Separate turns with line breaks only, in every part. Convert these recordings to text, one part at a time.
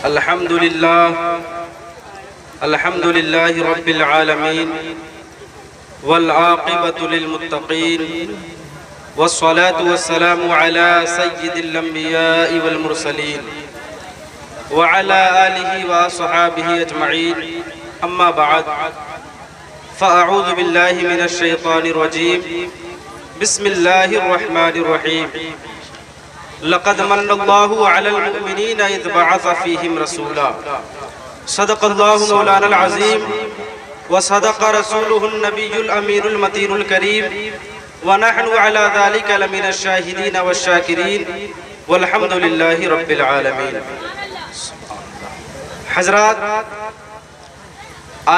الحمد لله رب العالمين والعاقبة للمتقين والصلاة والسلام على سيد الأنبياء والمرسلين وعلى آله وصحابه أجمعين. أما بعد فأعوذ بالله من الشيطان الرجيم. بسم الله الرحمن الرحيم. لقد من الله على المؤمنين إذ بعث فيهم رسولا. صدق الله مولانا العظيم وصدق رسوله النبي الأمين المتين الكريم ونحن على ذلك لمن الشاهدين والشاكرين والحمد لله رب العالمين. حضرات،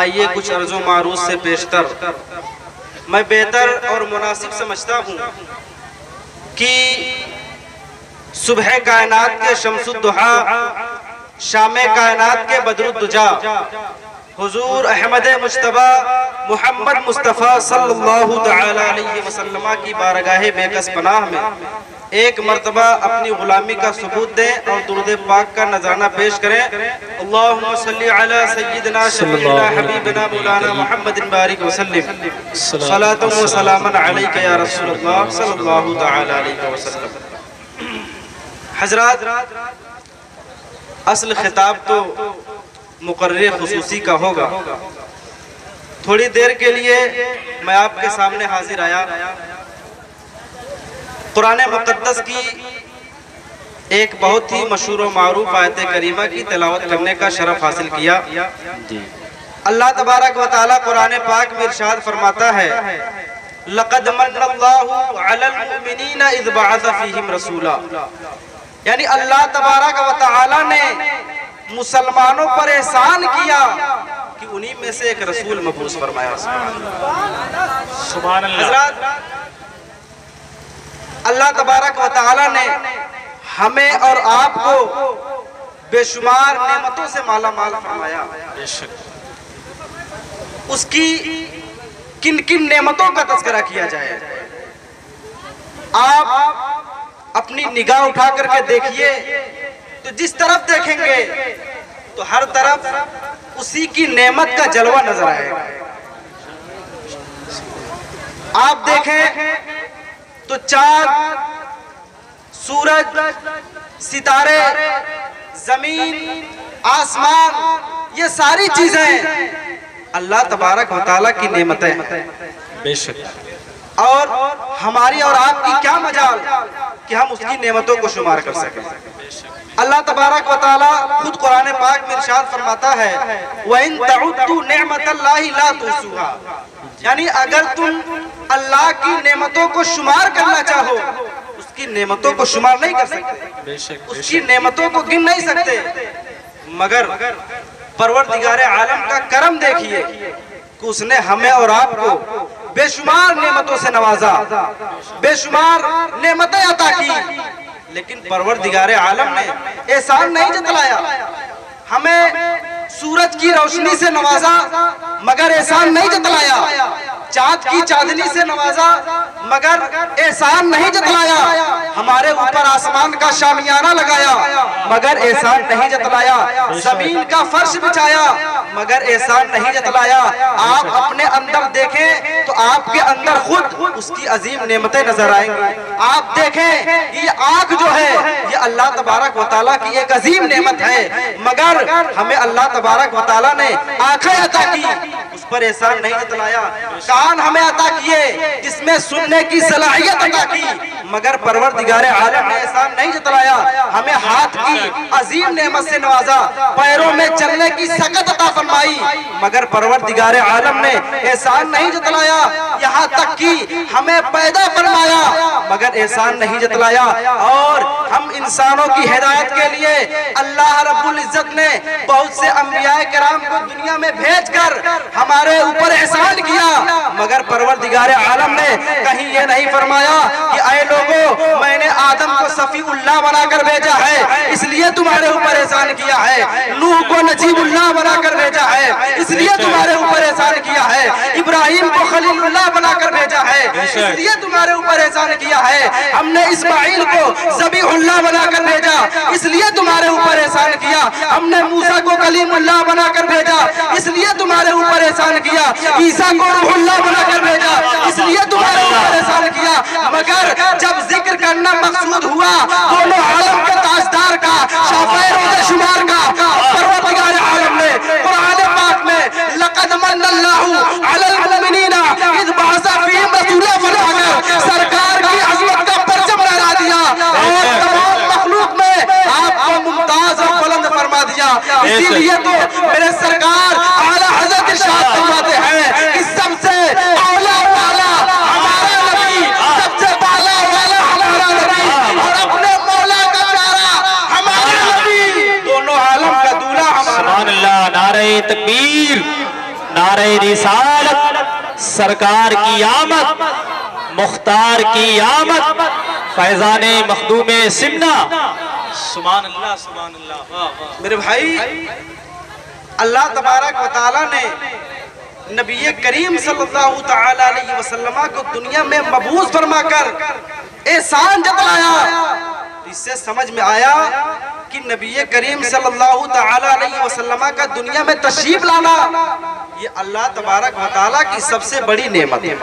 آئیے کچھ عرض و معروض سے پیشتر میں بہتر اور مناسب سمجھتا ہوں کہ صبح کائنات کے شمس الضحیٰ، شام کائنات کے بدر الدجا، حضور احمد مجتبیٰ محمد مصطفیٰ صلی اللہ تعالی علیہ وسلم کی بارگاہ بے کس پناہ میں ایک مرتبہ اپنی غلامی کا ثبوت دیں اور درود پاک کا نذرانہ پیش کریں. اللہم صلی علی سیدنا شفیعنا حبیبنا مولانا محمد بارک وسلم. صلاة و سلاما علیکہ یا رسول اللہ صلی اللہ تعالی علیہ وسلم. حضرات، اصل خطاب تو مقرر خصوصی کا ہوگا. تھوڑی دیر کے لیے میں آپ کے سامنے حاضر آیا. قرآن مقدس کی ایک بہت ہی مشہور و معروف آیت کریمہ کی تلاوت کرنے کا شرف حاصل کیا. اللہ تبارک و تعالی قرآن پاک میں ارشاد فرماتا ہے لَقَدْ مَنَّ اللَّهُ عَلَى الْمُؤْمِنِينَ إِذْ بَعَثَ فِيهِمْ رَسُولًا. یعنی اللہ تبارک و تعالی نے مسلمانوں پر احسان کیا کہ انہی میں سے ایک رسول مبعوث فرمایا. سبحان اللہ. حضرات، اللہ تبارک و تعالی نے ہمیں اور آپ کو بے شمار نعمتوں سے مالا مال فرمایا. اس کی کن کن نعمتوں کا تذکرہ کیا جائے. آپ اپنی نگاہ اٹھا کر کے دیکھیے تو جس طرف دیکھیں گے تو ہر طرف اسی کی نعمت کا جلوہ نظر آئے گا. آپ دیکھیں تو چاند، سورج، ستارے، زمین، آسمان، یہ ساری چیزیں اللہ تبارک و تعالیٰ کی نعمتیں ہیں. بے شک. اور ہماری اور آپ کی کیا مجال کہ ہم اس کی نعمتوں کو شمار کر سکیں. اللہ تبارک و تعالیٰ خود قرآن پاک میں ارشاد فرماتا ہے وَإِن تَعُدُّوا نِعْمَةَ اللَّهِ لَا تُحْصُوهَا. یعنی اگر تم اللہ کی نعمتوں کو شمار کرنا چاہو اس کی نعمتوں کو شمار نہیں کر سکتے، اس کی نعمتوں کو گن نہیں سکتے. مگر پروردگار عالم کا کرم دیکھیے کہ اس نے ہمیں اور آپ کو بے شمار نعمتوں سے نوازا، بے شمار نعمتیں عطا کی. لیکن پروردگار عالم نے احسان نہیں جتلایا. ہمیں سورج کی روشنی سے نوازا مگر احسان نہیں جتلایا. چاند کی چاندنی سے نوازا مگر احسان نہیں جتلایا. ہمارے اوپر آسمان کا شامیانہ لگایا مگر احسان نہیں جتلایا. زمین کا فرش بچھایا مگر احسان نہیں جتلایا. آپ اپنے اندر دیکھیں تو آپ کے اندر خود اس کی عظیم نعمتیں نظر آئیں گی. آپ دیکھیں یہ آنکھ جو ہے یہ اللہ تبارک و تعالیٰ کی ایک عظیم نعمت ہے مگر ہمیں اللہ تبارک و تعالیٰ نے آنکھیں عطا کی، اس پر احسان نہیں جتلایا. کان ہمیں عطا کیے جس میں سننے کی صلاحیت عطا کی مگر پروردگار عالم نے احسان نہیں جتلایا. ہمیں ہاتھ کی عظیم نعمت سے نوازا، پیروں میں چلنے کی سکت عطا فرمائی مگر پروردگار عالم نے احسان نہیں جتلایا. یہاں تک کہ ہمیں پیدا فرمایا مگر احسان نہیں جتلایا. اور ہم انسانوں کی ہدایت کے لیے اللہ رب العزت نے بہت سے انبیاء کرام کو دنیا میں بھیج کر ہمارے اوپر احسان کیا مگر پروردگار عالم نے کہیں یہ نہیں فرمایا کہ اے لوگوں میں نے آدم کو صفی اللہ بنا کر بھیجا ہے اس لیے تمہارے اوپر احسان کیا ہے. نوح کو نجیب اللہ بنا کر بھیجا ہے اس لیے تمہارے اوپر احسان کیا ہے. ابراہیم کو خلیل اللہ بنا کر بھیجا ہے اس لیے تمہارے اوپر احسان کیا ہے. ہم نے اسماعیل کو ذبیح اللہ بنا کر بھیجا اس لیے تمہارے اوپر احسان کیا. ہم نے کلیم اللہ بنا کر بھیجا اس لیے تمہارے اوپر احسان کیا، عیسیٰ کو روح اللہ بنا کر بھیجا اس لیے تمہارے اوپر احسان کیا، مگر جب ذکر کرنا مقصود ہوا دونوں عالم کے تاجدار کا، شافع روز شمار کا، پروردگار عالم نے قرآن پاک میں لقد من اللہ علی المؤمنین اذ بعث فیہم رسولا فرما کر سرکار کی عظمت کا پرچم لہرا دیا اور تمام مخلوق میں آپ کو ممتاز اور بلند فرما دیا۔ اسی لیے تو میرے سرکار اعلیٰ حضرت ارشاد فرماتے ہیں کہ سب سے اولا والا ہمارا نبی، سب سے بالا والا ہمارا نبی، اور اپنے مولا کا پیارا ہمارا نبی، دونوں عالم کا دولہ ہمارا۔
سبحان اللہ، نعرہ تکبیر، نعرہ رسالت، سرکار کی آمد، مختار کی آمد، فیضان مخدوم سمنا، سبحان اللہ سبحان اللہ۔
میرے بھائی، اللہ تبارک و تعالیٰ نے نبی کریم صلی اللہ تعالیٰ علیہ وسلم کو دنیا میں مبعوث فرما کر احسان جتلایا، اس سے سمجھ میں آیا کہ نبی کریم صلی اللہ تعالیٰ علیہ وسلم کا دنیا میں تشریف لانا یہ اللہ تبارک و تعالیٰ کی سب سے بڑی نعمت ہے،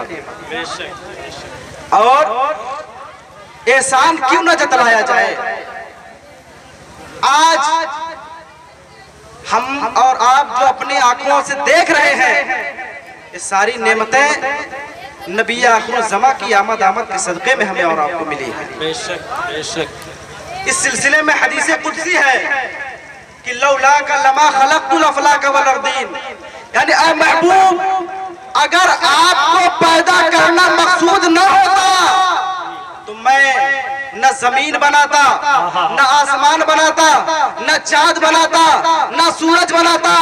اور احسان کیوں نہ جتلایا جائے۔ آج ہم اور آپ جو اپنی آنکھوں سے دیکھ رہے ہیں یہ ساری نعمتیں نبی آخر الزمان کی آمد کے صدقے میں ہمیں اور آپ کو ملی ہیں۔
بے شک بے شک۔
اس سلسلے میں حدیث قدسی ہے کہ لولاک لما خلقت الافلاک والارضین، یعنی اے محبوب اگر آپ کو پیدا کرنا مقصود نہ ہوتا تو میں نہ زمین بناتا، نہ آسمان بناتا، نہ چاند بناتا، نہ سورج بناتا،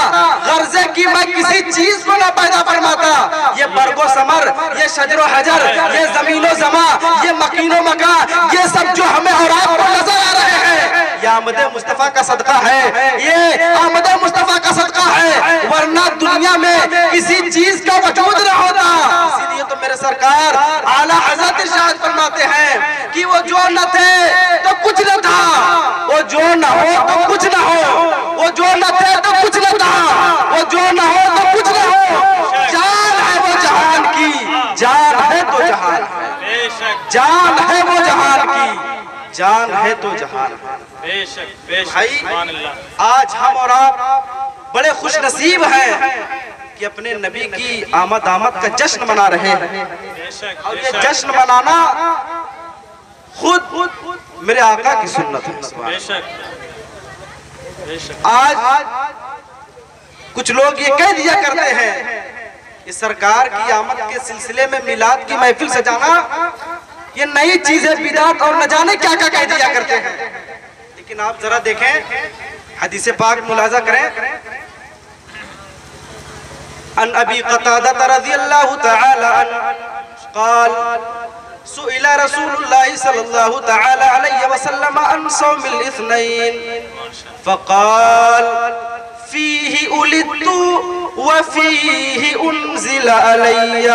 غرضے کی میں کسی چیز کو نہ پیدا فرماتا۔ یہ برگ و ثمر، یہ شجر و حجر، یہ زمین و زمان، یہ مکین و مکان، یہ سب جو ہمیں اور آپ کو نظر آ رہے ہیں یہ آمد مصطفیٰ کا صدقہ ہے، یہ آمد مصطفیٰ کا صدقہ ہے، ورنہ دنیا میں کسی چیز کا وجود نہ ہوتا۔ اسی لیے تو میرے سرکار اعلیٰ حضرت ارشاد فرماتے ہیں کہ وہ جو نہ تھے تو کچھ نہ تھا، وہ جو نہ ہو تو کچھ نہ ہو، وہ جو نہ تھے تو کچھ نہ تھا، وہ جو نہ ہو تو کچھ نہ ہو، جان ہے وہ جہان کی، جان ہے تو جہان ہے، جان ہے وہ جہان کی، جان ہے تو جہان ہے۔
بے شک بے شک۔
بھائی،
سبحان اللہ۔
آج ہم اور آپ بڑے خوش نصیب ہیں کہ اپنے نبی کی آمد کا جشن منا رہے ہیں،
بے شک
اور
بے
یہ
شک
جشن منانا خود میرے آقا کی سنت ہے۔
بے شک بے شک۔
آج کچھ لوگ یہ کہہ دیا کرتے ہیں کہ سرکار کی آمد کے سلسلے میں میلاد کی محفل سجانا یہ نئی چیزیں بدعت اور نہ جانے کیا کیا کہہ دیا کرتے ہیں، لیکن آپ ذرا دیکھیں حدیث پاک ملاحظہ کریں۔ ان ابی قتادہ رضی اللہ تعالی عنہ قال سئل رسول اللہ صلی اللہ تعالی علیہ وسلم عن صوم الاثنین فقال فیہ ولدت وفیہ انزل علی۔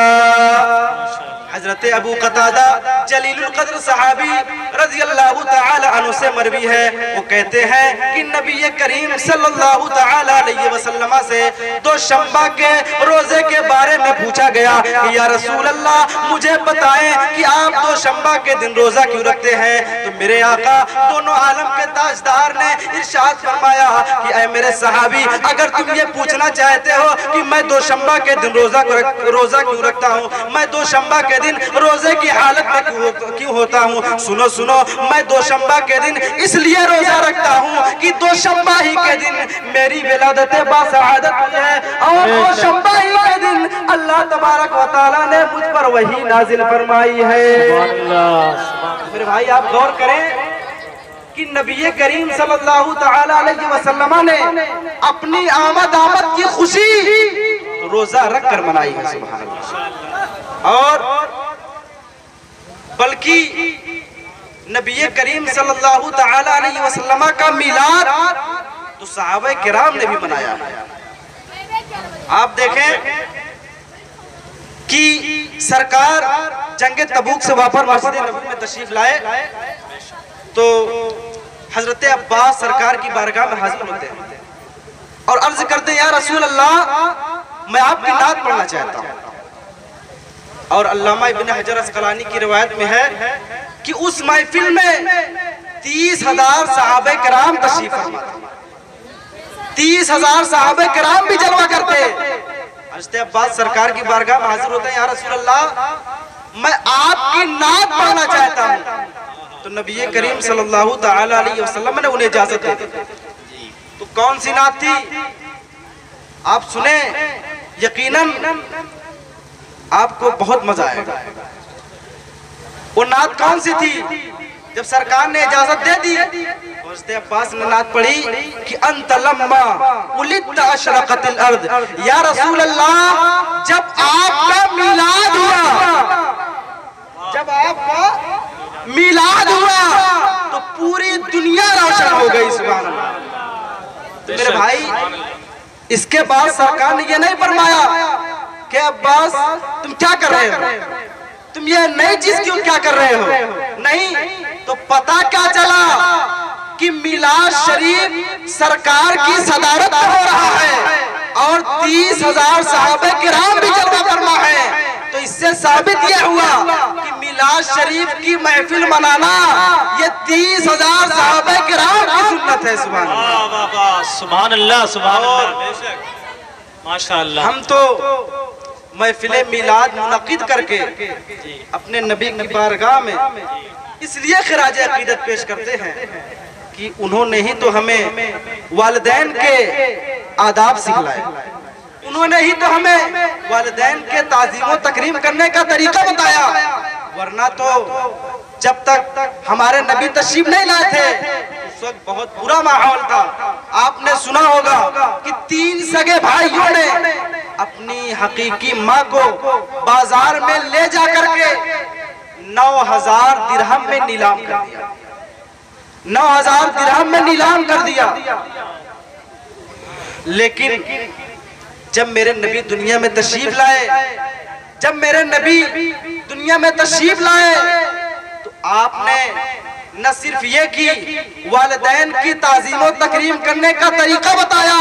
حضرت ابو قتادہ جلیل القدر صحابی رضی اللہ تعالی عنہ سے مروی ہے، وہ کہتے ہیں کہ نبی کریم صلی اللہ تعالی علیہ وسلم سے دوشنبہ کے روزے کے بارے میں پوچھا گیا کہ یا رسول اللہ مجھے بتائیں کہ آپ دوشنبہ کے دن روزہ کیوں رکھتے ہیں؟ تو میرے آقا دونوں عالم کے تاجدار نے ارشاد فرمایا کہ اے میرے صحابی اگر تم یہ پوچھنا چاہتے ہو کہ میں دوشنبہ کے دن روزہ کیوں رکھتا ہوں، میں دوشنبہ کے دن روزے کی حالت میں کیوں ہوتا ہوں، سنو سنو، میں دوشنبہ کے دن اس لیے روزہ رکھتا ہوں کہ دوشنبہ ہی کے دن میری ولادت باسعادت ہے، اور دوشنبہ ہی کے دن اللہ تبارک و تعالیٰ نے مجھ پر وحی نازل فرمائی ہے۔ میرے بھائی آپ غور کریں کہ نبی کریم صلی اللہ تعالیٰ علیہ وسلم نے اپنی آمد کی خوشی روزہ رکھ کر منائی ہے، سبحان اللہ۔ اور بلکہ نبی کریم صلی اللہ تعالیٰ علیہ وسلم کا میلاد تو صحابہ کرام نے بھی منایا۔ آپ دیکھیں کہ سرکار جنگ تبوک سے واپس مسجد نبوی میں تشریف لائے تو حضرت عباس سرکار کی بارگاہ میں حاضر ہوتے ہیں، اور عرض کرتے ہیں یا رسول اللہ میں آپ کی نعت پڑھنا چاہتا ہوں. اور علامہ ابن حجر اسقلانی کی روایت میں ہے کہ اس محفل میں 30,000 صحابہ کرام تشریف فرما تھے. 30,000 صحابہ کرام بھی جلوہ کرتے. حضرت عباس سرکار کی بارگاہ میں حاضر ہوتے ہیں یا رسول اللہ میں آپ کی نعت پڑھنا چاہتا ہوں. تو نبی کریم صلی اللہ تعالی علیہ وسلم نے انہیں اجازت دے دی. تو کون سی نعت تھی آپ سنیں, یقیناً آپ کو بہت مزہ آئے گا. وہ نعت کون سی تھی؟ جب سرکار نے اجازت دے دی حضرت عباس نے نعت پڑھی کہ انت لما ولدت اشرقت الارض. یا رسول اللہ جب آپ کا میلاد ہوا, جب آپ کا میلاد ہوا تو پوری دنیا روشن ہو گئی. سبحان اللہ. تو میرے بھائی اس کے بعد سرکار نے یہ نہیں فرمایا کہ عباس تم کیا کر رہے ہو, تم یہ نئی چیز کیوں کیا کر رہے ہو. نہیں, تو پتہ کیا چلا کہ میلاد شریف سرکار کی صدارت میں ہو رہا ہے اور 30,000 صحابہ کرام بھی جلوہ فرما ہے. تو اس سے ثابت یہ ہوا کہ میلاد شریف کی محفل منانا یہ 30,000 صحابہ کرام کی سنت ہے. سبحان اللہ,
سبحان اللہ, سبحان اللہ, بے شک, ماشاءاللہ.
ہم تو محفل میلاد منعقد کر کے اپنے نبی کی بارگاہ میں اس لیے خراج عقیدت پیش کرتے ہیں کہ انہوں نے ہی تو ہمیں والدین کے آداب سکھلائے, انہوں نے ہی تو ہمیں والدین کے تعظیم و تکریم کرنے کا طریقہ بتایا. ورنہ تو جب تک ہمارے نبی تشریف نہیں لائے تھے اس وقت بہت برا ماحول تھا. آپ نے سنا ہوگا کہ 3 سگے بھائیوں نے اپنی حقیقی ماں کو بازار میں لے جا کر کے 9,000 درہم میں نیلام کر دیا. 9,000 درہم میں نیلام کر دیا. لیکن جب میرے نبی دنیا میں تشریف لائے, جب میرے نبی دنیا میں تشریف لائے تو آپ نے نہ صرف یہ کی والدین کی تعظیم و تکریم کرنے کا طریقہ بتایا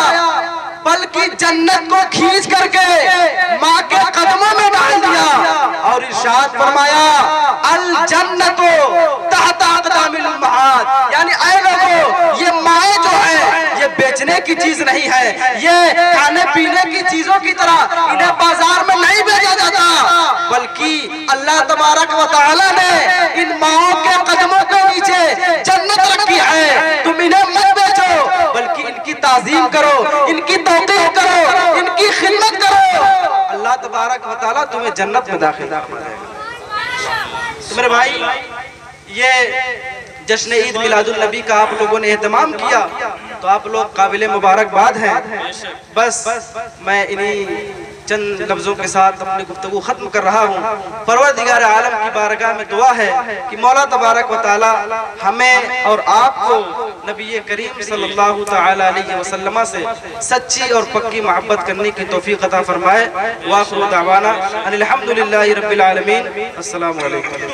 بلکہ جنت کو کھینچ کر کے ماں کے قدموں میں ڈال دیا اور ارشاد فرمایا الجنت تحت اقدام الامہات. یعنی اے لوگو یہ مائیں جو ہیں یہ بیچنے کی چیز نہیں ہے, یہ کھانے پینے کی چیزوں کی طرح انہیں بازار میں نہیں بھیجا جاتا بلکہ اللہ تبارک و تعالی نے ان ماؤں کے قدموں کے نیچے جنت رکھی ہے. تم انہیں مت بیچو بلکہ ان کی تعظیم کرو, ان کی توقیر کرو, ان کی خدمت کرو. اللہ تبارک و تعالی تمہیں جنت میں داخل کرے گا. تو میرے بھائی یہ جشن عید میلاد النبی کا آپ لوگوں نے اہتمام کیا تو آپ لوگ قابل مبارکباد ہیں. بس میں انہی چند لفظوں کے ساتھ اپنی گفتگو ختم کر رہا ہوں. پروردگار عالم کی بارگاہ میں دعا ہے کہ مولا تبارک و تعالی ہمیں اور آپ کو نبی کریم صلی اللہ تعالی علیہ وسلم سے سچی اور پکی محبت کرنے کی توفیق عطا فرمائے. وآخر دعوانا ان الحمدللہ رب العالمین. السلام علیکم.